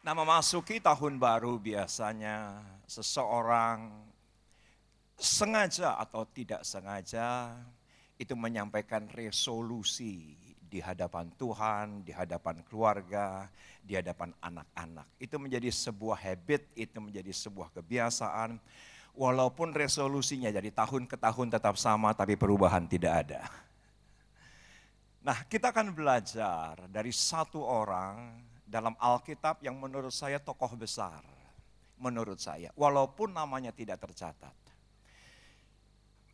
Nah, memasuki tahun baru biasanya seseorang sengaja atau tidak sengaja itu menyampaikan resolusi di hadapan Tuhan, di hadapan keluarga, di hadapan anak-anak. Itu menjadi sebuah habit, itu menjadi sebuah kebiasaan. Walaupun resolusinya dari tahun ke tahun tetap sama, tapi perubahan tidak ada. Nah, kita akan belajar dari satu orang dalam Alkitab yang menurut saya tokoh besar. Menurut saya, walaupun namanya tidak tercatat.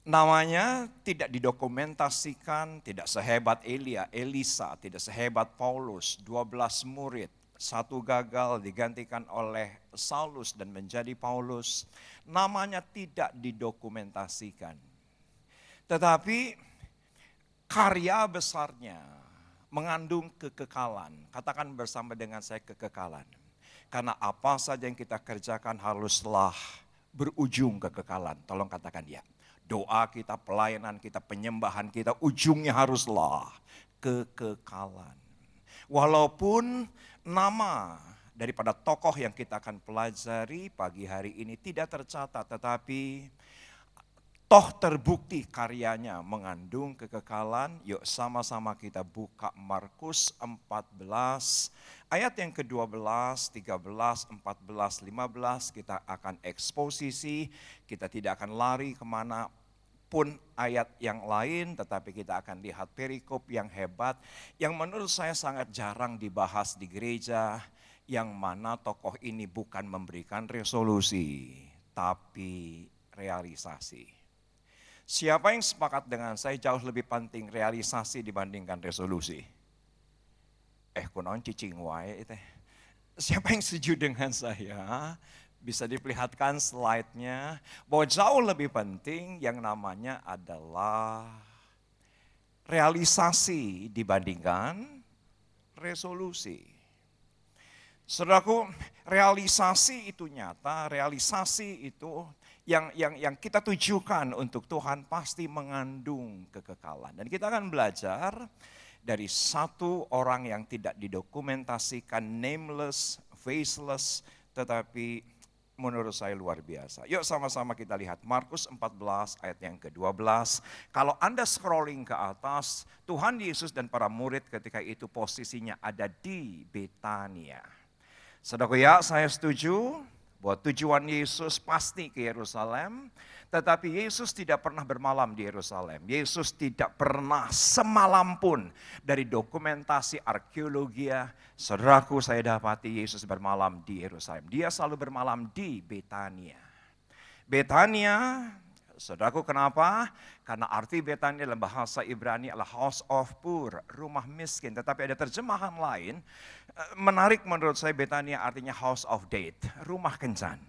Namanya tidak didokumentasikan, tidak sehebat Elisa, tidak sehebat Paulus, 12 murid. Satu gagal digantikan oleh Saulus dan menjadi Paulus. Namanya tidak didokumentasikan. Tetapi karya besarnya mengandung kekekalan. Katakan bersama dengan saya kekekalan. Karena apa saja yang kita kerjakan haruslah berujung kekekalan. Tolong katakan ya. Doa kita, pelayanan kita, penyembahan kita, ujungnya haruslah kekekalan. Walaupun nama daripada tokoh yang kita akan pelajari pagi hari ini tidak tercatat, tetapi toh terbukti karyanya mengandung kekekalan. Yuk sama-sama kita buka Markus 14 ayat yang ke-12, 13, 14, 15. Kita akan eksposisi, kita tidak akan lari kemana pun ayat yang lain, tetapi kita akan lihat perikop yang hebat, yang menurut saya sangat jarang dibahas di gereja, yang mana tokoh ini bukan memberikan resolusi, tapi realisasi. Siapa yang sepakat dengan saya jauh lebih penting realisasi dibandingkan resolusi? Kunaon cicing wae itu. Siapa yang setuju dengan saya? Bisa diperlihatkan slide-nya, bahwa jauh lebih penting yang namanya adalah realisasi dibandingkan resolusi. Saudaraku, realisasi itu nyata, realisasi itu yang kita tujukan untuk Tuhan pasti mengandung kekekalan. Dan kita akan belajar dari satu orang yang tidak didokumentasikan, nameless, faceless, tetapi menurut saya luar biasa. Yuk sama-sama kita lihat Markus 14 ayat yang ke-12. Kalau Anda scrolling ke atas, Tuhan Yesus dan para murid ketika itu posisinya ada di Betania. Saudaraku ya, saya setuju bahwa tujuan Yesus pasti ke Yerusalem. Tetapi Yesus tidak pernah bermalam di Yerusalem. Yesus tidak pernah semalam pun dari dokumentasi arkeologi. Saudaraku, saya dapati Yesus bermalam di Yerusalem. Dia selalu bermalam di Betania. Betania, saudaraku kenapa? Karena arti Betania dalam bahasa Ibrani adalah house of poor, rumah miskin. Tetapi ada terjemahan lain, menarik menurut saya Betania artinya house of death, rumah kencan.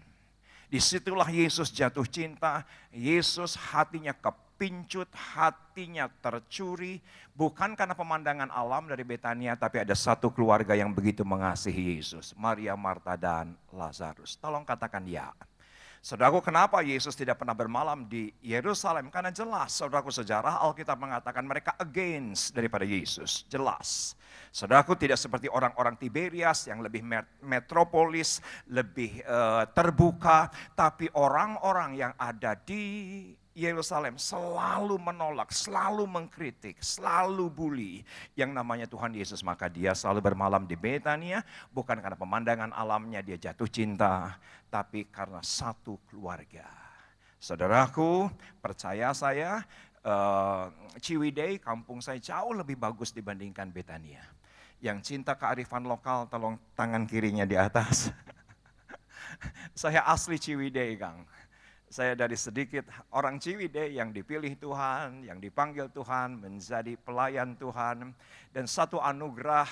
Disitulah Yesus jatuh cinta, Yesus hatinya kepincut, hatinya tercuri. Bukan karena pemandangan alam dari Betania, tapi ada satu keluarga yang begitu mengasihi Yesus. Maria, Marta, dan Lazarus. Tolong katakan ya. Saudaraku, kenapa Yesus tidak pernah bermalam di Yerusalem? Karena jelas, saudaraku, sejarah Alkitab mengatakan mereka against daripada Yesus. Jelas. Saudaraku, tidak seperti orang-orang Tiberias yang lebih metropolis, lebih terbuka. Tapi orang-orang yang ada di Yerusalem selalu menolak, selalu mengkritik, selalu bully yang namanya Tuhan Yesus. Maka dia selalu bermalam di Betania, bukan karena pemandangan alamnya dia jatuh cinta, tapi karena satu keluarga. Saudaraku, percaya saya, Ciwidey, kampung saya jauh lebih bagus dibandingkan Betania. Yang cinta kearifan lokal, tolong tangan kirinya di atas. Saya asli Ciwidey, Kang. Saya dari sedikit orang Ciwidey yang dipilih Tuhan, yang dipanggil Tuhan menjadi pelayan Tuhan. Dan satu anugerah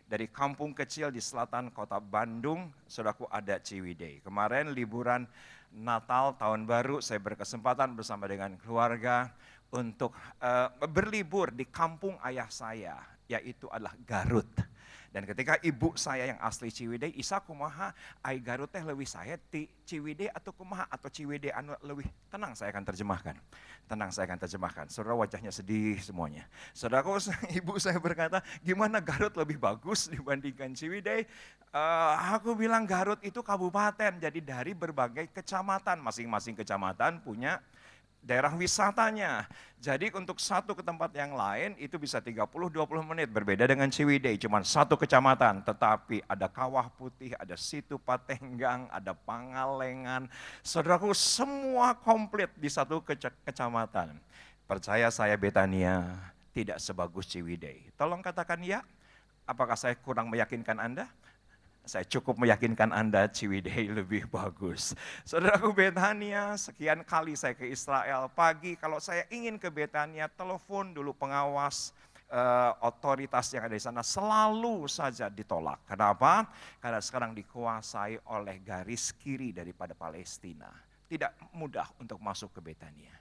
dari kampung kecil di selatan kota Bandung, saudaraku, ada Ciwidey. Kemarin liburan Natal, Tahun Baru, saya berkesempatan bersama dengan keluarga untuk berlibur di kampung ayah saya, yaitu adalah Garut. Dan ketika ibu saya yang asli Ciwidey, Isa kumaha, ai Garut teh leuwih saya ti Ciwidey atau kumaha, atau Ciwidey anu leuwih tenang, saya akan terjemahkan. Tenang, saya akan terjemahkan. Saudara wajahnya sedih semuanya. Saudaraku, ibu saya berkata, gimana Garut lebih bagus dibandingkan Ciwidey? Aku bilang Garut itu kabupaten, jadi dari berbagai kecamatan, masing-masing kecamatan punya daerah wisatanya. Jadi untuk satu ke tempat yang lain itu bisa 30-20 menit, berbeda dengan Ciwidey, cuma satu kecamatan. Tetapi ada Kawah Putih, ada Situ Patenggang, ada Pangalengan. Saudaraku, semua komplit di satu kecamatan. Percaya saya, Betania tidak sebagus Ciwidey. Tolong katakan ya, apakah saya kurang meyakinkan Anda? Saya cukup meyakinkan Anda Ciwidey lebih bagus. Saudaraku, Betania, sekian kali saya ke Israel. Pagi kalau saya ingin ke Betania, telepon dulu pengawas otoritas yang ada di sana, selalu saja ditolak. Kenapa? Karena sekarang dikuasai oleh garis kiri daripada Palestina. Tidak mudah untuk masuk ke Betania.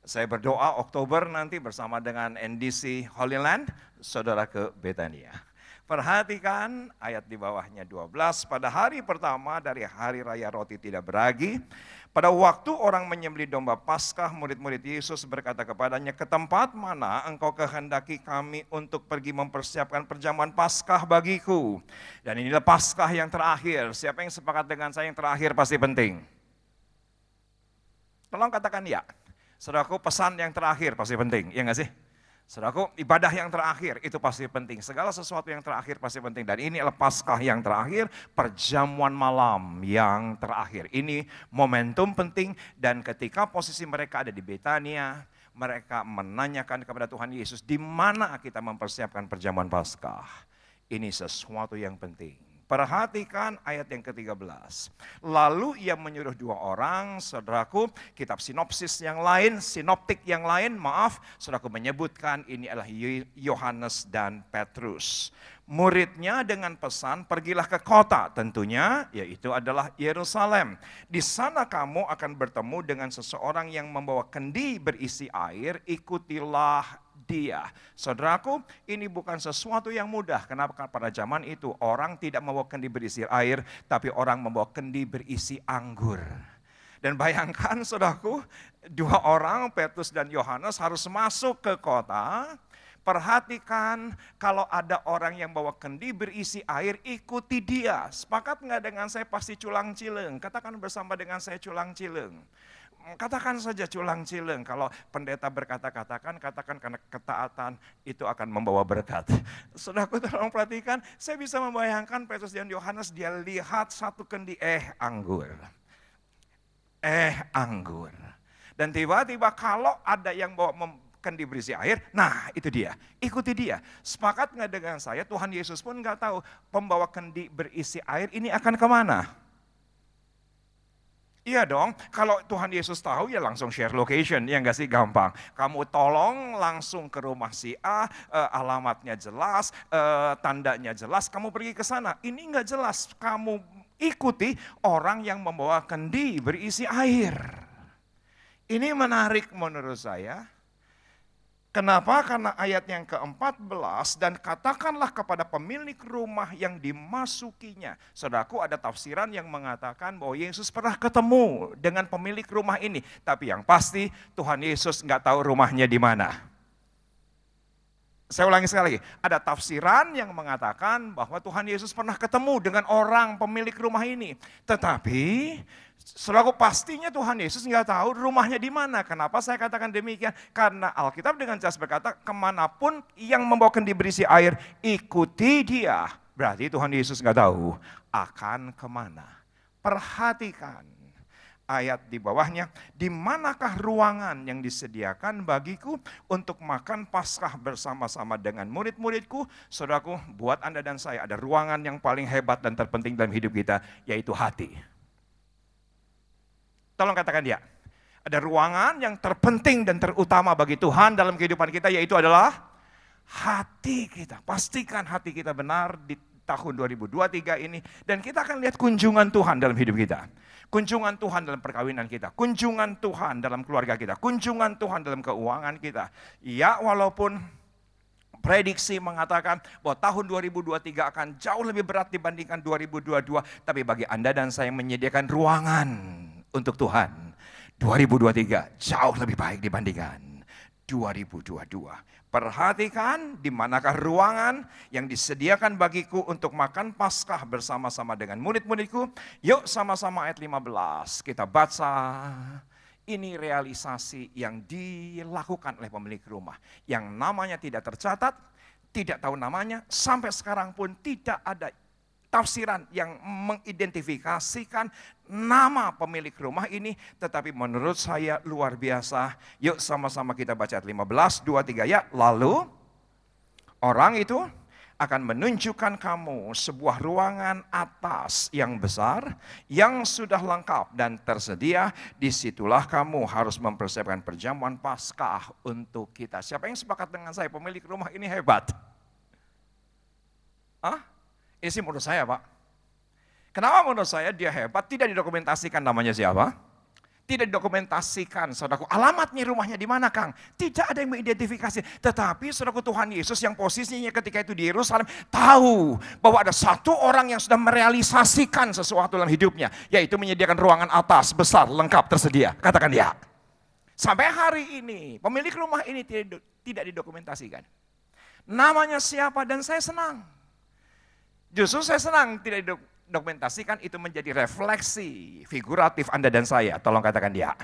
Saya berdoa Oktober nanti bersama dengan NDC Holy Land, saudara ke Betania. Perhatikan ayat di bawahnya 12, pada hari pertama dari hari raya roti tidak beragi, pada waktu orang menyembelih domba Paskah, murid-murid Yesus berkata kepadanya, ke tempat mana engkau kehendaki kami untuk pergi mempersiapkan perjamuan Paskah bagiku? Dan inilah Paskah yang terakhir. Siapa yang sepakat dengan saya yang terakhir pasti penting? Tolong katakan ya. Saudaraku, pesan yang terakhir pasti penting, iya gak sih? Saudaraku, ibadah yang terakhir itu pasti penting. Segala sesuatu yang terakhir pasti penting. Dan ini adalah Paskah yang terakhir, perjamuan malam yang terakhir. Ini momentum penting, dan ketika posisi mereka ada di Betania, mereka menanyakan kepada Tuhan Yesus, di mana kita mempersiapkan perjamuan Paskah. Ini sesuatu yang penting. Perhatikan ayat yang ke-13. Lalu ia menyuruh 2 orang, saudaraku, kitab sinopsis yang lain, sinoptik yang lain, maaf, saudaraku menyebutkan ini adalah Yohanes dan Petrus. Muridnya dengan pesan, pergilah ke kota tentunya, yaitu adalah Yerusalem. Di sana kamu akan bertemu dengan seseorang yang membawa kendi berisi air, ikutilah dia. Saudaraku, ini bukan sesuatu yang mudah. Kenapa? Pada zaman itu orang tidak membawa kendi berisi air, tapi orang membawa kendi berisi anggur. Dan bayangkan saudaraku, 2 orang, Petrus dan Yohanes harus masuk ke kota. Perhatikan, kalau ada orang yang bawa kendi berisi air, ikuti dia. Sepakat nggak dengan saya pasti culang-cileng? Katakan bersama dengan saya culang-cileng. Katakan saja culang-cileng, kalau pendeta katakan karena ketaatan itu akan membawa berkat. Saudaraku, tolong perhatikan, saya bisa membayangkan Petrus dan Yohanes, dia lihat satu kendi, anggur. Anggur. Dan tiba-tiba kalau ada yang bawa kendi berisi air, nah itu dia, ikuti dia. Sepakat nggak dengan saya, Tuhan Yesus pun nggak tahu pembawa kendi berisi air ini akan kemana. Iya dong, kalau Tuhan Yesus tahu ya langsung share location, ya nggak sih, gampang. Kamu tolong langsung ke rumah si A, alamatnya jelas, tandanya jelas, kamu pergi ke sana. Ini nggak jelas, kamu ikuti orang yang membawa kendi berisi air. Ini menarik menurut saya. Kenapa? Karena ayat yang ke-14, dan katakanlah kepada pemilik rumah yang dimasukinya. Saudaraku, ada tafsiran yang mengatakan bahwa Yesus pernah ketemu dengan pemilik rumah ini. Tapi yang pasti Tuhan Yesus nggak tahu rumahnya di mana. Saya ulangi sekali lagi, ada tafsiran yang mengatakan bahwa Tuhan Yesus pernah ketemu dengan orang pemilik rumah ini. Tetapi saudaraku, pastinya Tuhan Yesus nggak tahu rumahnya di mana. Kenapa saya katakan demikian? Karena Alkitab dengan jelas berkata, kemanapun yang membawa kendi berisi air, ikuti dia. Berarti Tuhan Yesus nggak tahu akan kemana. Perhatikan ayat di bawahnya, di manakah ruangan yang disediakan bagiku untuk makan Paskah bersama-sama dengan murid-muridku? Saudaraku, buat Anda dan saya ada ruangan yang paling hebat dan terpenting dalam hidup kita, yaitu hati. Tolong katakan dia. Ada ruangan yang terpenting dan terutama bagi Tuhan dalam kehidupan kita, yaitu adalah hati kita. Pastikan hati kita benar di tahun 2023 ini. Dan kita akan lihat kunjungan Tuhan dalam hidup kita. Kunjungan Tuhan dalam perkawinan kita. Kunjungan Tuhan dalam keluarga kita. Kunjungan Tuhan dalam keuangan kita. Ya, walaupun Prediksi mengatakan bahwa tahun 2023 akan jauh lebih berat dibandingkan 2022. Tapi bagi Anda dan saya menyediakan ruangan untuk Tuhan. 2023 jauh lebih baik dibandingkan 2022. Perhatikan di manakah ruangan yang disediakan bagiku untuk makan Paskah bersama-sama dengan murid-muridku. Yuk sama-sama ayat 15 kita baca. Ini realisasi yang dilakukan oleh pemilik rumah. Yang namanya tidak tercatat, tidak tahu namanya, sampai sekarang pun tidak ada tafsiran yang mengidentifikasikan nama pemilik rumah ini. Tetapi menurut saya luar biasa. Yuk sama-sama kita baca ayat 15, 2, 3 ya. Lalu orang itu akan menunjukkan kamu sebuah ruangan atas yang besar, yang sudah lengkap dan tersedia. Disitulah kamu harus mempersiapkan perjamuan Paskah untuk kita. Siapa yang sepakat dengan saya, pemilik rumah ini hebat? Ini sih menurut saya, Pak. Kenapa menurut saya dia hebat? Tidak didokumentasikan namanya siapa? Tidak didokumentasikan, saudaraku, alamatnya rumahnya di mana, Kang? Tidak ada yang mengidentifikasi. Tetapi saudaraku, Tuhan Yesus yang posisinya ketika itu di Yerusalem tahu bahwa ada satu orang yang sudah merealisasikan sesuatu dalam hidupnya, yaitu menyediakan ruangan atas besar, lengkap, tersedia. Katakan ya. Sampai hari ini pemilik rumah ini tidak didokumentasikan. Namanya siapa, dan saya senang. Justru saya senang tidak dokumentasikan, itu menjadi refleksi figuratif Anda dan saya. Tolong katakan dia.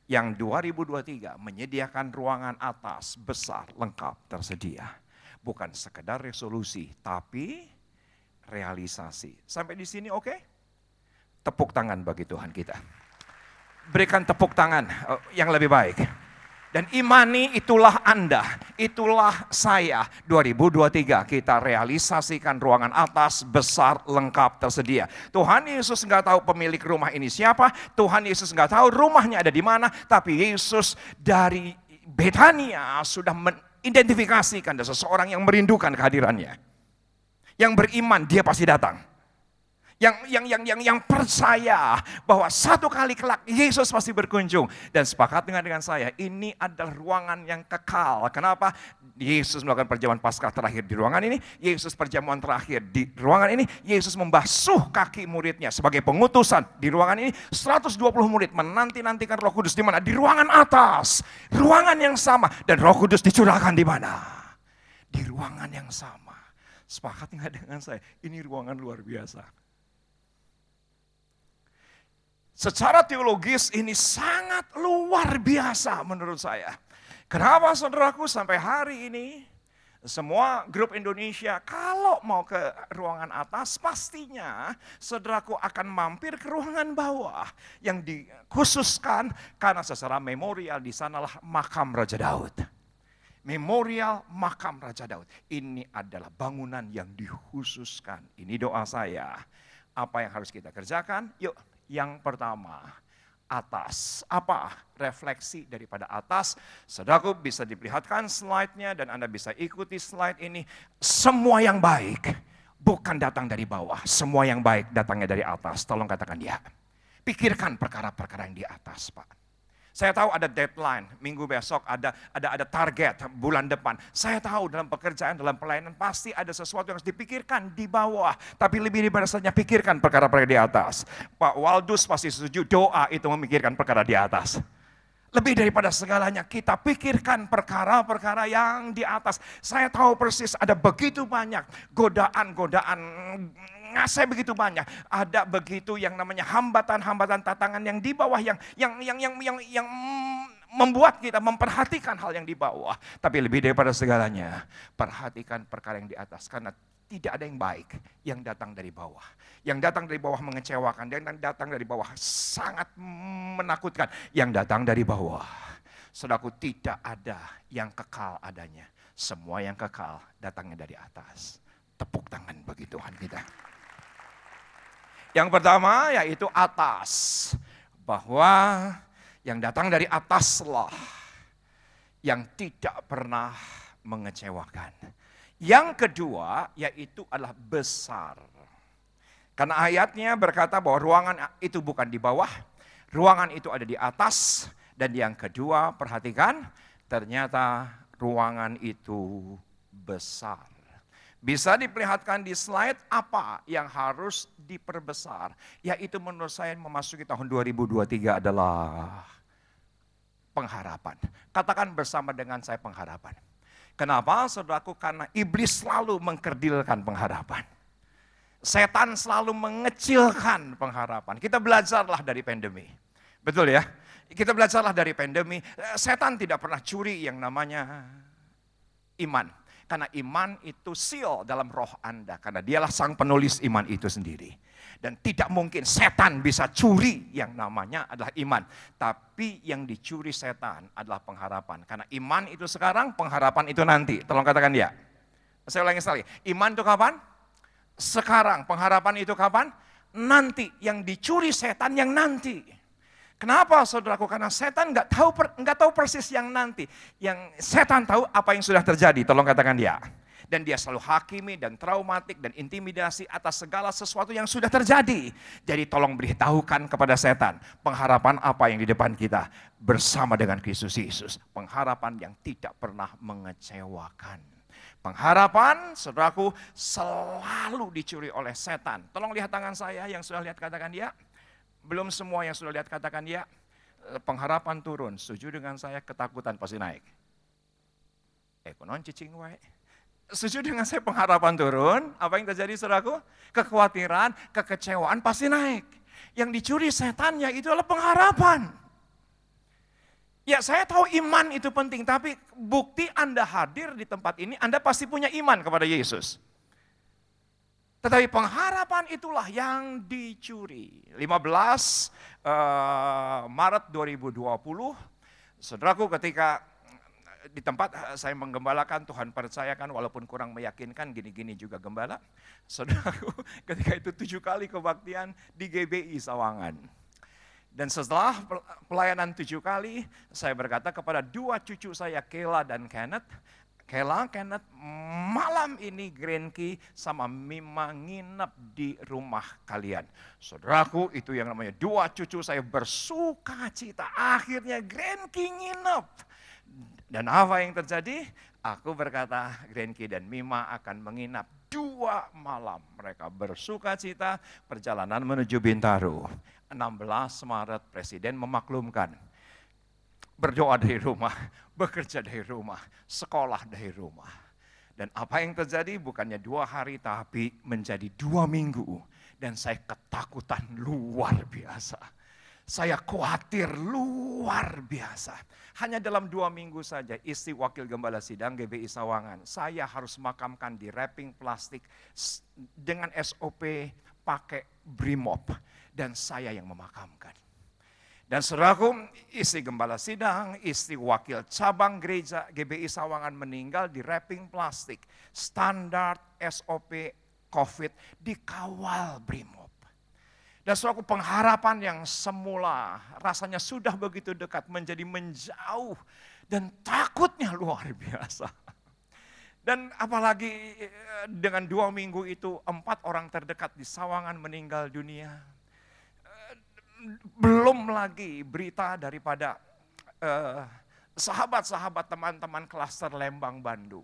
Yang 2023 menyediakan ruangan atas besar, lengkap, tersedia. Bukan sekedar resolusi, tapi realisasi. Sampai di sini oke? Tepuk tangan bagi Tuhan kita. Berikan tepuk tangan yang lebih baik. Dan imani itulah Anda, itulah saya. 2023 kita realisasikan ruangan atas besar, lengkap, tersedia. Tuhan Yesus nggak tahu pemilik rumah ini siapa, Tuhan Yesus nggak tahu rumahnya ada di mana, tapi Yesus dari Betania sudah mengidentifikasikan ada seseorang yang merindukan kehadirannya. Yang beriman dia pasti datang. Yang percaya bahwa satu kali kelak Yesus pasti berkunjung. Dan sepakat dengan saya, ini adalah ruangan yang kekal. Kenapa? Yesus melakukan perjamuan Paskah terakhir di ruangan ini. Yesus perjamuan terakhir di ruangan ini. Yesus membasuh kaki muridnya sebagai pengutusan di ruangan ini. 120 murid menanti-nantikan Roh Kudus di mana? Di ruangan atas. Ruangan yang sama. Dan Roh Kudus dicurahkan di mana? Di ruangan yang sama. Sepakat nggak dengan saya? Ini ruangan luar biasa. Secara teologis ini sangat luar biasa menurut saya. Kenapa saudaraku sampai hari ini semua grup Indonesia kalau mau ke ruangan atas pastinya saudaraku akan mampir ke ruangan bawah yang dikhususkan karena secara memorial di sanalah makam Raja Daud. Memorial makam Raja Daud. Ini adalah bangunan yang dikhususkan. Ini doa saya. Apa yang harus kita kerjakan? Yuk. Yang pertama, atas. Apa refleksi daripada atas? Saudaraku bisa diperlihatkan slide-nya dan Anda bisa ikuti slide ini. Semua yang baik bukan datang dari bawah. Semua yang baik datangnya dari atas. Tolong katakan ya. Pikirkan perkara-perkara yang di atas, Pak. Saya tahu ada deadline, minggu besok ada target bulan depan. Saya tahu dalam pekerjaan, dalam pelayanan pasti ada sesuatu yang harus dipikirkan di bawah. Tapi lebih daripada saja pikirkan perkara-perkara di atas. Pak Waldus pasti setuju, doa itu memikirkan perkara di atas. Lebih daripada segalanya kita pikirkan perkara-perkara yang di atas. Saya tahu persis ada begitu banyak godaan-godaan ngasih begitu banyak, ada begitu yang namanya hambatan-hambatan tantangan yang di bawah yang membuat kita memperhatikan hal yang di bawah. Tapi lebih daripada segalanya, perhatikan perkara yang di atas karena tidak ada yang baik yang datang dari bawah. Yang datang dari bawah mengecewakan, yang datang dari bawah sangat menakutkan. Yang datang dari bawah, saudaraku, tidak ada yang kekal adanya. Semua yang kekal datangnya dari atas. Tepuk tangan bagi Tuhan kita. Yang pertama yaitu atas. Bahwa yang datang dari ataslah yang tidak pernah mengecewakan. Yang kedua yaitu adalah besar. Karena ayatnya berkata bahwa ruangan itu bukan di bawah, ruangan itu ada di atas. Dan yang kedua perhatikan, ternyata ruangan itu besar. Bisa diperlihatkan di slide apa yang harus diperbesar. Yaitu menurut saya memasuki tahun 2023 adalah pengharapan. Katakan bersama dengan saya pengharapan. Kenapa saudaraku? Karena iblis selalu mengkerdilkan pengharapan. Setan selalu mengecilkan pengharapan. Kita belajarlah dari pandemi. Betul ya? Kita belajarlah dari pandemi. Setan tidak pernah curi yang namanya iman. Karena iman itu seal dalam roh Anda. Karena dialah sang penulis iman itu sendiri. Dan tidak mungkin setan bisa curi yang namanya adalah iman. Tapi yang dicuri setan adalah pengharapan. Karena iman itu sekarang, pengharapan itu nanti. Tolong katakan ya. Saya ulangi sekali. Iman itu kapan? Sekarang. Pengharapan itu kapan? Nanti. Yang dicuri setan yang nanti. Kenapa saudaraku? Karena setan nggak tahu persis yang nanti. Yang setan tahu apa yang sudah terjadi. Tolong katakan ya. Dan dia selalu hakimi dan traumatik dan intimidasi atas segala sesuatu yang sudah terjadi. Jadi tolong beritahukan kepada setan. Pengharapan apa yang di depan kita bersama dengan Kristus Yesus. Pengharapan yang tidak pernah mengecewakan. Pengharapan saudaraku selalu dicuri oleh setan. Tolong lihat tangan saya yang sudah lihat katakan ya. Belum semua yang sudah lihat katakan ya. Pengharapan turun. Setuju dengan saya, ketakutan pasti naik. Konon cicing wae. Setuju dengan saya, pengharapan turun. Apa yang terjadi saudaraku? Kekhawatiran, kekecewaan pasti naik. Yang dicuri setan ya itu adalah pengharapan. Ya saya tahu iman itu penting. Tapi bukti Anda hadir di tempat ini, Anda pasti punya iman kepada Yesus. Tetapi pengharapan itulah yang dicuri. 15 Maret 2020, saudaraku ketika di tempat saya menggembalakan, Tuhan percayakan walaupun kurang meyakinkan, gini-gini juga gembala. Saudaraku ketika itu 7 kali kebaktian di GBI Sawangan. Dan setelah pelayanan 7 kali, saya berkata kepada 2 cucu saya, Kela dan Kenneth, Kenneth, malam ini Grenki sama Mima nginep di rumah kalian. Saudaraku, itu yang namanya 2 cucu saya bersuka cita. Akhirnya Grenki nginep. Dan apa yang terjadi? Aku berkata, Grenki dan Mima akan menginap 2 malam. Mereka bersuka cita, perjalanan menuju Bintaro. 16 Maret Presiden memaklumkan. Berdoa dari rumah, bekerja dari rumah, sekolah dari rumah. Dan apa yang terjadi bukannya 2 hari tapi menjadi 2 minggu. Dan saya ketakutan luar biasa. Saya khawatir luar biasa. Hanya dalam 2 minggu saja istri wakil gembala sidang GBI Sawangan. Saya harus makamkan di wrapping plastik dengan SOP pakai Brimob. Dan saya yang memakamkan. Dan saudaraku, istri gembala sidang, istri wakil cabang gereja GBI Sawangan meninggal di wrapping plastik. Standar SOP COVID dikawal Brimob. Dan saudaraku, pengharapan yang semula rasanya sudah begitu dekat menjadi menjauh. Dan takutnya luar biasa. Dan apalagi dengan 2 minggu itu 4 orang terdekat di Sawangan meninggal dunia. Belum lagi berita daripada sahabat-sahabat teman-teman klaster Lembang Bandung.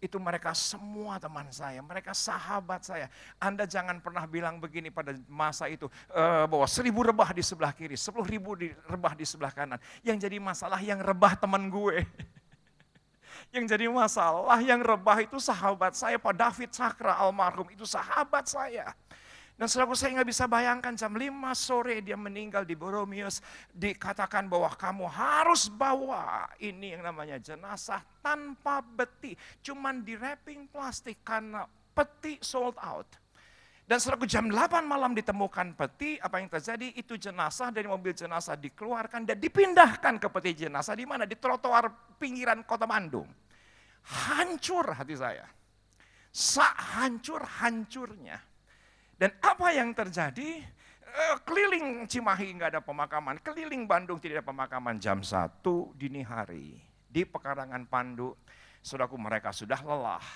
Itu mereka semua teman saya, mereka sahabat saya. Anda jangan pernah bilang begini pada masa itu, bahwa 1000 rebah di sebelah kiri, 10.000 rebah di sebelah kanan. Yang jadi masalah yang rebah teman gue. Yang jadi masalah yang rebah itu sahabat saya, Pak David Cakra almarhum, itu sahabat saya. Dan saudaraku, saya nggak bisa bayangkan jam 5 sore dia meninggal di Boromius. Dikatakan bahwa kamu harus bawa ini yang namanya jenazah tanpa peti. Cuman di wrapping plastik karena peti sold out. Dan saudaraku, jam 8 malam ditemukan peti. Apa yang terjadi? Itu jenazah dari mobil jenazah dikeluarkan dan dipindahkan ke peti jenazah. Di mana? Di trotoar pinggiran kota Bandung. Hancur hati saya. Hancur-hancurnya. Dan apa yang terjadi? Keliling Cimahi nggak ada pemakaman, keliling Bandung tidak ada pemakaman. Jam 1 dini hari di Pekarangan Pandu, saudaraku, mereka sudah lelah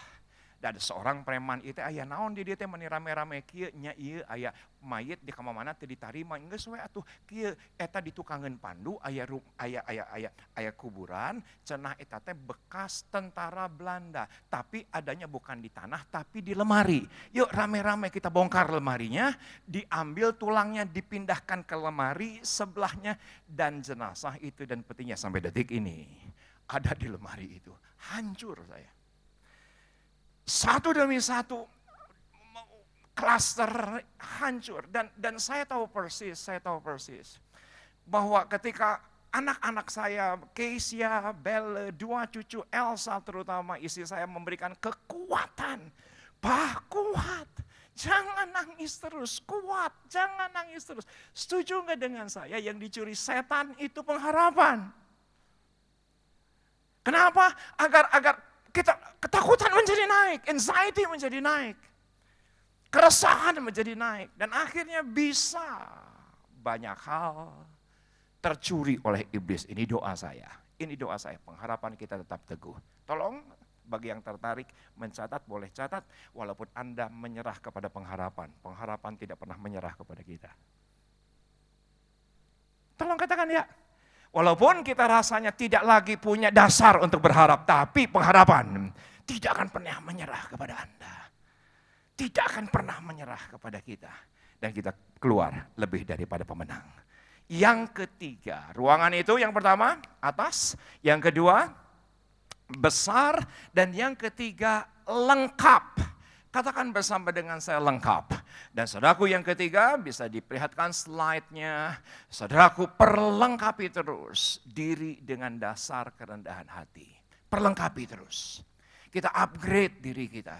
Dan ada seorang preman itu aya naon di dieu teh meni rame-rame kieu nya ieu aya mayit di kamana teu ditarima geus we atuh kieu eta ditukangeun pandu aya kuburan cenah eta teh bekas tentara Belanda tapi adanya bukan di tanah tapi di lemari. Yuk rame-rame kita bongkar lemarinya, diambil tulangnya dipindahkan ke lemari sebelahnya dan jenazah itu dan petinya sampai detik ini ada di lemari itu. Hancur saya. Satu demi satu klaster hancur dan saya tahu persis bahwa ketika anak-anak saya, Keisha, Belle, 2 cucu, Elsa terutama istri saya memberikan kekuatan. Pak, kuat, jangan nangis terus, kuat, jangan nangis terus. Setuju nggak dengan saya yang dicuri setan itu pengharapan? Kenapa? Agar kita ketakutan menjadi naik, anxiety menjadi naik, keresahan menjadi naik, dan akhirnya bisa banyak hal tercuri oleh iblis. Ini doa saya, pengharapan kita tetap teguh. Tolong bagi yang tertarik mencatat, boleh catat, walaupun Anda menyerah kepada pengharapan, pengharapan tidak pernah menyerah kepada kita. Tolong katakan ya. Walaupun kita rasanya tidak lagi punya dasar untuk berharap, tapi pengharapan tidak akan pernah menyerah kepada Anda. Tidak akan pernah menyerah kepada kita. Dan kita keluar lebih daripada pemenang. Yang ketiga, ruangan itu yang pertama atas, yang kedua besar, dan yang ketiga lengkap. Katakan bersama dengan saya lengkap. Dan saudaraku yang ketiga bisa diperlihatkan slide-nya. Saudaraku perlengkapi terus diri dengan dasar kerendahan hati. Perlengkapi terus. Kita upgrade diri kita.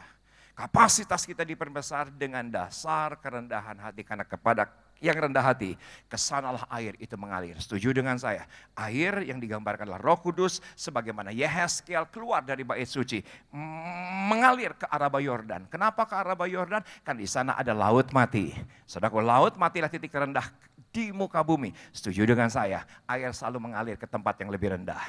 Kapasitas kita diperbesar dengan dasar kerendahan hati. Karena kepada yang rendah hati, kesanalah air itu mengalir. Setuju dengan saya? Air yang digambarkan adalah Roh Kudus sebagaimana Yehezkiel keluar dari bait suci, mengalir ke Araba Yordan. Kenapa ke Araba Yordan? Kan di sana ada laut mati. Saudaraku, laut matilah titik terendah di muka bumi. Setuju dengan saya? Air selalu mengalir ke tempat yang lebih rendah.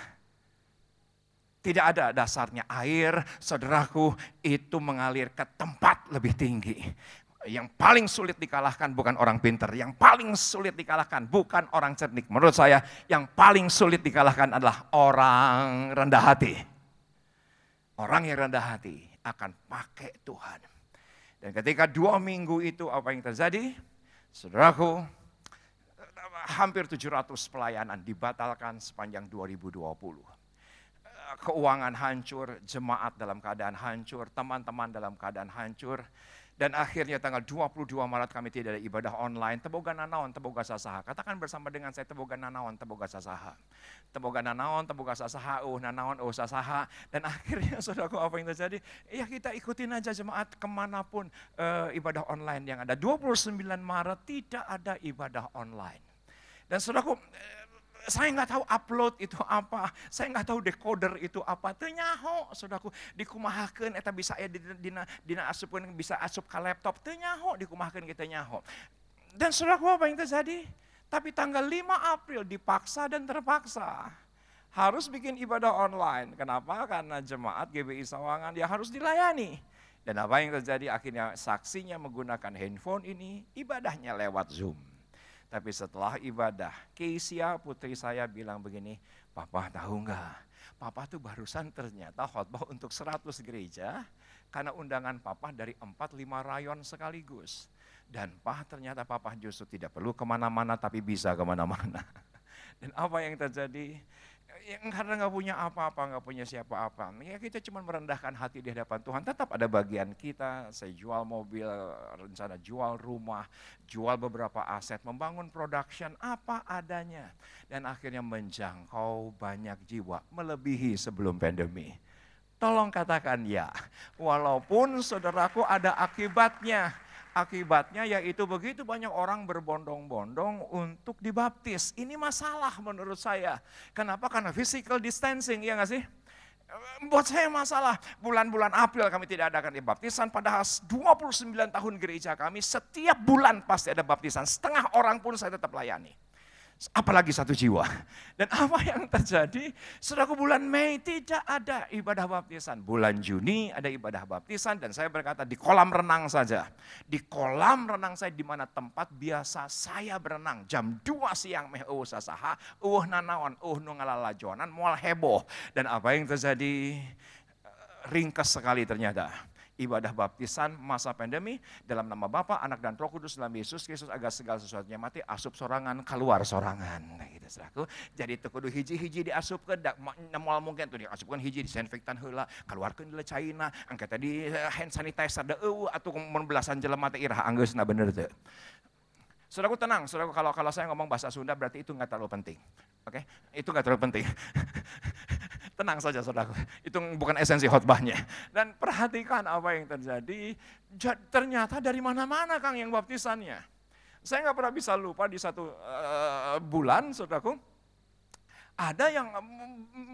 Tidak ada dasarnya air, saudaraku, itu mengalir ke tempat lebih tinggi. Yang paling sulit dikalahkan bukan orang pintar, yang paling sulit dikalahkan bukan orang cerdik. Menurut saya yang paling sulit dikalahkan adalah orang rendah hati. Orang yang rendah hati akan pakai Tuhan. Dan ketika 2 minggu itu apa yang terjadi? Saudaraku, hampir 700 pelayanan dibatalkan sepanjang 2020. Keuangan hancur, jemaat dalam keadaan hancur, teman-teman dalam keadaan hancur. Dan akhirnya tanggal 22 Maret kami tidak ada ibadah online. Teboga nanaon, teboga sasaha. Katakan bersama dengan saya, teboga nanaon, teboga sasaha. Teboga nanaon, teboga sasaha, nanaon, sasaha. Dan akhirnya saudaraku apa yang terjadi? Ya kita ikutin aja jemaat kemanapun ibadah online yang ada. 29 Maret tidak ada ibadah online. Dan saudaraku, saya nggak tahu upload itu apa, saya nggak tahu decoder itu apa. Teu nyaho, saudaraku, dikumahakeun eta bisa aya dina asupkeun bisa asup ka laptop. Teu nyaho dikumahakeun kita nyaho. Dan saudaraku apa yang terjadi? Tapi tanggal 5 April dipaksa dan terpaksa harus bikin ibadah online. Kenapa? Karena jemaat GBI Sawangan dia harus dilayani. Dan apa yang terjadi? Akhirnya saksinya menggunakan handphone ini, ibadahnya lewat Zoom. Tapi setelah ibadah, Keisha putri saya bilang begini, Papa tahu nggak? Papa tuh barusan ternyata khotbah untuk 100 gereja, karena undangan Papa dari 4-5 rayon sekaligus. Dan ternyata Papa justru tidak perlu kemana-mana, tapi bisa kemana-mana. Dan apa yang terjadi? Karena nggak punya apa-apa, nggak punya siapa-apa, ya kita cuma merendahkan hati di hadapan Tuhan. Tetap ada bagian kita, saya jual mobil, rencana jual rumah, jual beberapa aset, membangun production apa adanya. Dan akhirnya menjangkau banyak jiwa, melebihi sebelum pandemi. Tolong katakan ya, walaupun saudaraku ada akibatnya. Akibatnya yaitu begitu banyak orang berbondong-bondong untuk dibaptis. Ini masalah menurut saya. Kenapa? Karena physical distancing, ya nggak sih? Buat saya masalah. Bulan-bulan April kami tidak adakan baptisan, padahal 29 tahun gereja kami setiap bulan pasti ada baptisan. Setengah orang pun saya tetap layani. apalagi 1 jiwa. Dan apa yang terjadi? Saudaraku, bulan Mei tidak ada ibadah baptisan. Bulan Juni ada ibadah baptisan dan saya berkata di kolam renang saja. Di kolam renang saya di mana tempat biasa saya berenang. Jam 2 siang meh sasaha, nanaon, nu ngalalajonan, moal heboh. Dan apa yang terjadi? Ringkas sekali ternyata. Ibadah baptisan masa pandemi dalam nama Bapa, Anak dan Roh Kudus dalam Yesus Kristus agar segala sesuatunya mati asup sorangan keluar sorangan. Nah, gitu saudaraku. Jadi teu kudu hiji-hiji diasupkeun da moal mungkin tuh diasupkeun hiji disinfektan heula, keluarkeun di caina, angkat tadi hand sanitizer da atuh mun belasan jelema teh irah anggeusna bener teu. Saudaraku tenang, saudaraku kalau saya ngomong bahasa Sunda berarti itu enggak terlalu penting. Oke? Itu enggak terlalu penting. Tenang saja saudaraku, itu bukan esensi khotbahnya. Dan perhatikan apa yang terjadi, ternyata dari mana-mana Kang yang baptisannya. Saya nggak pernah bisa lupa di 1 bulan saudaraku, ada yang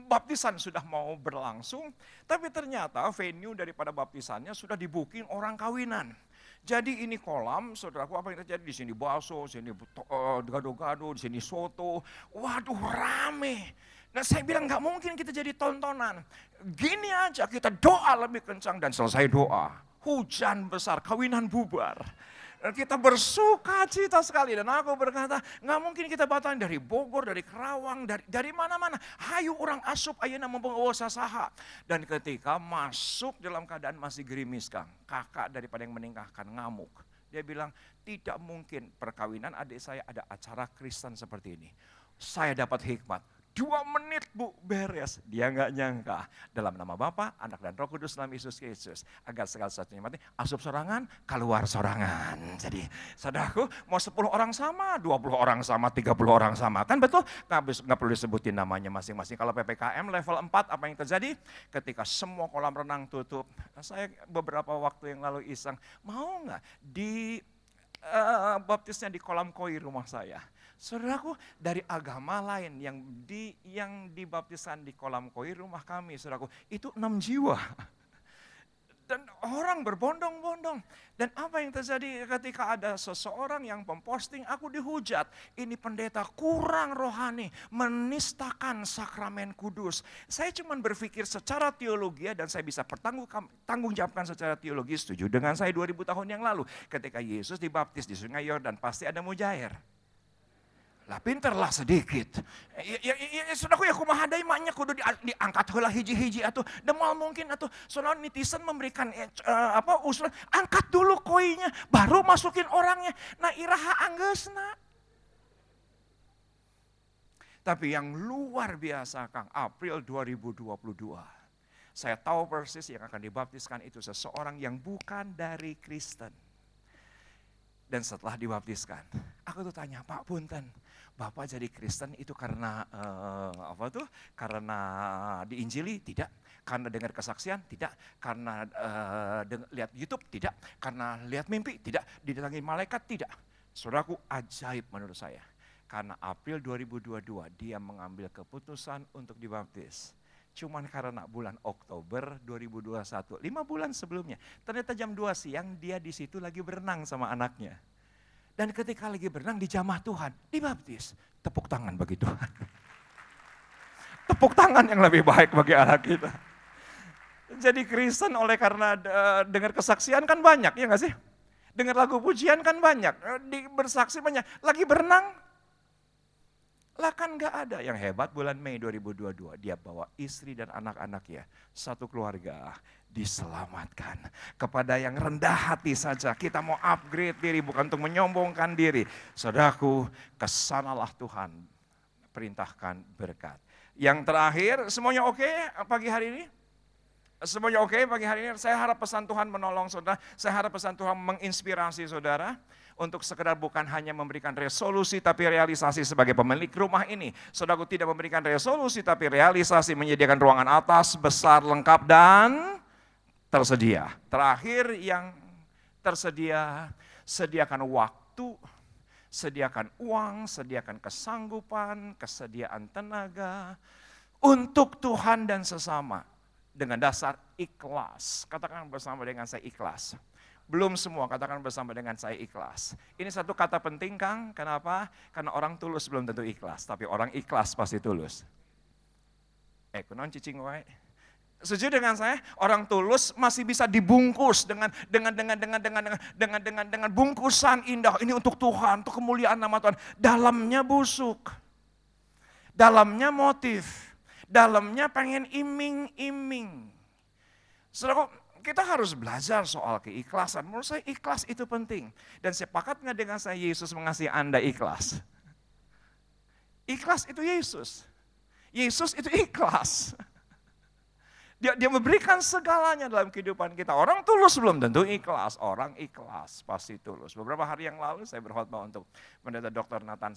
baptisan sudah mau berlangsung, tapi ternyata venue daripada baptisannya sudah di-booking orang kawinan. Jadi ini kolam, saudaraku, apa yang terjadi di sini bakso, sini gado-gado, di sini soto, waduh rame. Nah saya bilang nggak mungkin kita jadi tontonan. Gini aja kita doa lebih kencang dan selesai doa. Hujan besar, kawinan bubar. Dan kita bersuka cita sekali. Dan aku berkata nggak mungkin kita batalin dari Bogor, dari Kerawang, dari mana-mana. Hayu orang asup ayeuna membawa sasaha. Dan ketika masuk dalam keadaan masih gerimis Kang. Kakak daripada yang menikahkan ngamuk. Dia bilang tidak mungkin perkawinan adik saya ada acara Kristen seperti ini. Saya dapat hikmat. 2 menit Bu beres, dia nggak nyangka. Dalam nama Bapa, Anak dan Roh Kudus dalam Yesus Kristus. Agar segala sesuatunya mati, asup sorangan, keluar sorangan. Jadi saudaraku, mau 10 orang sama, 20 orang sama, 30 orang sama. Kan betul? Nggak perlu disebutin namanya masing-masing. Kalau PPKM level 4 apa yang terjadi? Ketika semua kolam renang tutup. Saya beberapa waktu yang lalu iseng, mau nggak di baptisnya di kolam koi rumah saya. Saudaraku, dari agama lain yang dibaptisan di kolam koi rumah kami, saudaraku, itu 6 jiwa. Dan orang berbondong-bondong. Dan apa yang terjadi ketika ada seseorang yang memposting, aku dihujat. Ini pendeta kurang rohani, menistakan sakramen kudus. Saya cuma berpikir secara teologi dan saya bisa tanggung jawabkan secara teologi, setuju dengan saya 2000 tahun yang lalu. Ketika Yesus dibaptis di Sungai Yordan, pasti ada mujair. Lah pinterlah sedikit. Saudaraku ya kumaha deui maknya kudu diangkat heula hiji-hiji atuh. Da moal mungkin atuh saudara netizen memberikan usulan, angkat dulu koinya baru masukin orangnya. Nah iraha anggeusna. Tapi yang luar biasa Kang, April 2022. Saya tahu persis yang akan dibaptiskan itu seseorang yang bukan dari Kristen. Dan setelah dibaptiskan, aku tuh tanya, Pak Punten, Bapak jadi Kristen itu karena Karena diinjili? Tidak. Karena dengar kesaksian? Tidak. Karena lihat YouTube? Tidak. Karena lihat mimpi? Tidak. Didatangi malaikat? Tidak. Saudaraku, ajaib menurut saya. Karena April 2022 dia mengambil keputusan untuk dibaptis. Cuman karena bulan Oktober 2021, 5 bulan sebelumnya, ternyata jam 2 siang dia di situ lagi berenang sama anaknya. Dan ketika lagi berenang di jamah Tuhan, dibaptis. Tepuk tangan bagi Tuhan. Tepuk tangan yang lebih baik bagi anak kita. Jadi Kristen oleh karena dengar kesaksian kan banyak, ya nggak sih? Dengar lagu pujian kan banyak, bersaksi banyak. Lagi berenang, lah kan gak ada. Yang hebat bulan Mei 2022, dia bawa istri dan anak-anaknya, satu keluarga diselamatkan. Kepada yang rendah hati saja, kita mau upgrade diri bukan untuk menyombongkan diri. Saudaraku, kesanalah Tuhan perintahkan berkat. Yang terakhir, semuanya oke pagi hari ini? Semuanya oke pagi hari ini? Saya harap pesan Tuhan menolong saudara, saya harap pesan Tuhan menginspirasi saudara. Untuk sekedar bukan hanya memberikan resolusi tapi realisasi sebagai pemilik rumah ini. Saudaraku tidak memberikan resolusi tapi realisasi, menyediakan ruangan atas, besar, lengkap dan tersedia. Terakhir yang tersedia, sediakan waktu, sediakan uang, sediakan kesanggupan, kesediaan tenaga untuk Tuhan dan sesama. Dengan dasar ikhlas, katakan bersama dengan saya ikhlas. Belum semua, katakan bersama dengan saya ikhlas. Ini satu kata penting Kang, kenapa? Karena orang tulus belum tentu ikhlas, tapi orang ikhlas pasti tulus. Kunon cicing wae. Setuju dengan saya? Orang tulus masih bisa dibungkus dengan bungkusan indah. Ini untuk Tuhan, untuk kemuliaan nama Tuhan. Dalamnya busuk. Dalamnya motif. Dalamnya pengen iming-iming. Saudara, kita harus belajar soal keikhlasan. Menurut saya ikhlas itu penting. Dan sepakat nggak dengan saya Yesus mengasihi Anda ikhlas? Ikhlas itu Yesus. Yesus itu ikhlas. Dia memberikan segalanya dalam kehidupan kita. Orang tulus belum tentu ikhlas. Orang ikhlas pasti tulus. Beberapa hari yang lalu saya berkhotbah untuk Pendeta Dr. Nathan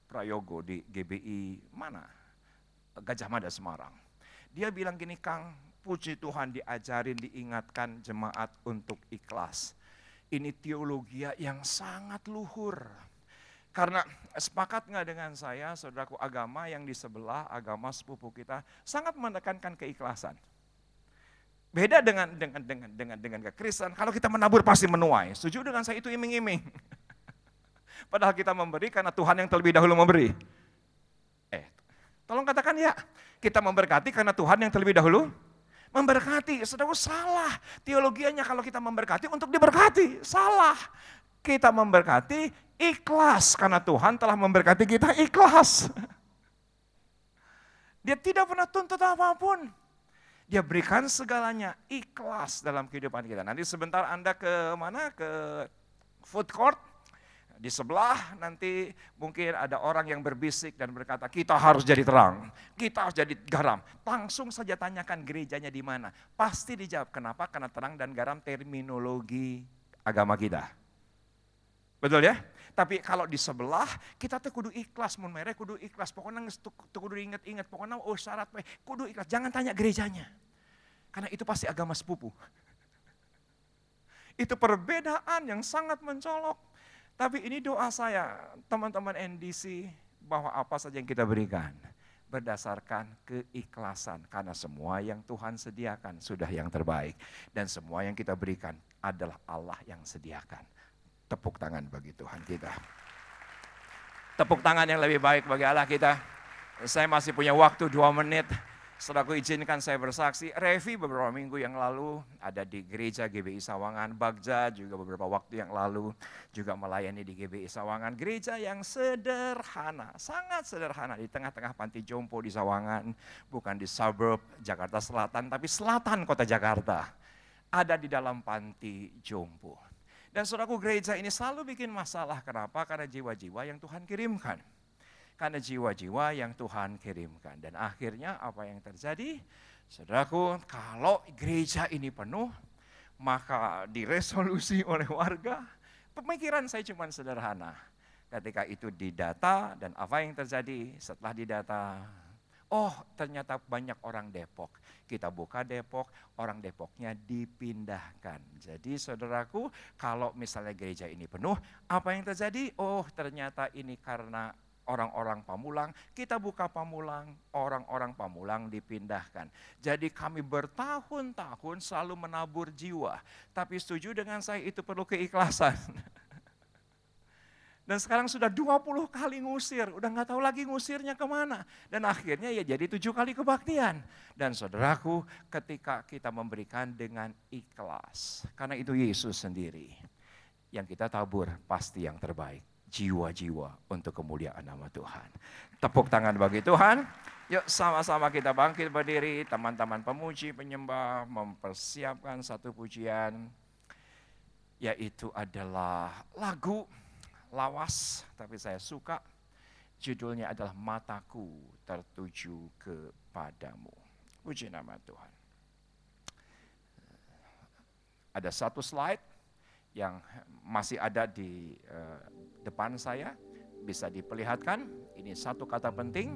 Prayogo di GBI mana? Gajah Mada Semarang. Dia bilang gini, Kang, puji Tuhan diajarin, diingatkan jemaat untuk ikhlas. Ini teologi yang sangat luhur. Karena sepakat nggak dengan saya, saudaraku, agama yang di sebelah, agama sepupu kita, sangat menekankan keikhlasan. Beda dengan kekristenan, kalau kita menabur pasti menuai. Setuju dengan saya itu iming-iming. Padahal kita memberi karena Tuhan yang terlebih dahulu memberi. Tolong katakan ya, kita memberkati karena Tuhan yang terlebih dahulu memberkati. Saudara, salah teologianya kalau kita memberkati untuk diberkati. Salah. Kita memberkati ikhlas karena Tuhan telah memberkati kita ikhlas. Dia tidak pernah tuntut apapun. Dia berikan segalanya ikhlas dalam kehidupan kita. Nanti sebentar Anda ke mana? Ke food court. Di sebelah nanti mungkin ada orang yang berbisik dan berkata, kita harus jadi terang, kita harus jadi garam. Langsung saja tanyakan gerejanya di mana. Pasti dijawab, kenapa? Karena terang dan garam terminologi agama kita. Betul ya? Tapi kalau di sebelah, kita tuh kudu ikhlas, mun mere kudu ikhlas. Pokoknya kudu inget-inget, pokoknya syarat kudu ikhlas. Jangan tanya gerejanya. Karena itu pasti agama sepupu. Itu perbedaan yang sangat mencolok. Tapi ini doa saya, teman-teman NDC, bahwa apa saja yang kita berikan berdasarkan keikhlasan. Karena semua yang Tuhan sediakan sudah yang terbaik. Dan semua yang kita berikan adalah Allah yang sediakan. Tepuk tangan bagi Tuhan kita. Tepuk tangan yang lebih baik bagi Allah kita. Saya masih punya waktu 2 menit. Saudaraku, izinkan saya bersaksi. Revi beberapa minggu yang lalu ada di gereja GBI Sawangan. Bagja juga beberapa waktu yang lalu juga melayani di GBI Sawangan. Gereja yang sederhana, sangat sederhana di tengah-tengah panti jompo di Sawangan. Bukan di suburb Jakarta Selatan, tapi selatan kota Jakarta. Ada di dalam panti jompo. Dan saudaraku, gereja ini selalu bikin masalah. Kenapa? Karena jiwa-jiwa yang Tuhan kirimkan. Karena jiwa-jiwa yang Tuhan kirimkan. Dan akhirnya apa yang terjadi? Saudaraku, kalau gereja ini penuh, maka diresolusi oleh warga. Pemikiran saya cuma sederhana. Ketika itu didata dan apa yang terjadi setelah didata? Oh, ternyata banyak orang Depok. Kita buka Depok, orang Depoknya dipindahkan. Jadi saudaraku, kalau misalnya gereja ini penuh, apa yang terjadi? Oh, ternyata ini karena orang-orang Pamulang, kita buka Pamulang, orang-orang Pamulang dipindahkan. Jadi kami bertahun-tahun selalu menabur jiwa. Tapi setuju dengan saya itu perlu keikhlasan. Dan sekarang sudah 20 kali ngusir, udah gak tahu lagi ngusirnya kemana. Dan akhirnya ya jadi 7 kali kebaktian. Dan saudaraku, ketika kita memberikan dengan ikhlas, karena itu Yesus sendiri, yang kita tabur pasti yang terbaik. Jiwa-jiwa untuk kemuliaan nama Tuhan. Tepuk tangan bagi Tuhan. Yuk sama-sama kita bangkit berdiri. Teman-teman pemuji, penyembah mempersiapkan satu pujian. Yaitu adalah lagu lawas, tapi saya suka. Judulnya adalah Mataku Tertuju Kepadamu. Puji nama Tuhan. Ada satu slide yang masih ada di depan saya, bisa diperlihatkan. Ini satu kata penting,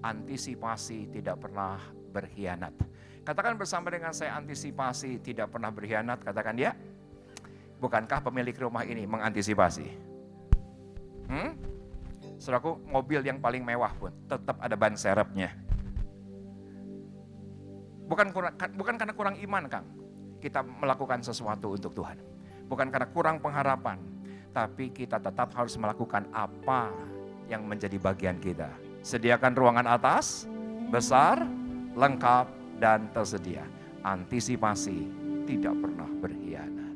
antisipasi tidak pernah berkhianat. Katakan bersama dengan saya, antisipasi tidak pernah berkhianat, katakan ya. Bukankah pemilik rumah ini mengantisipasi? Saudaraku, mobil yang paling mewah pun tetap ada ban serepnya. Bukan karena kurang iman, Kang, kita melakukan sesuatu untuk Tuhan. bukan karena kurang pengharapan, tapi kita tetap harus melakukan apa yang menjadi bagian kita. Sediakan ruangan atas, besar, lengkap, dan tersedia. Antisipasi, tidak pernah berkhianat.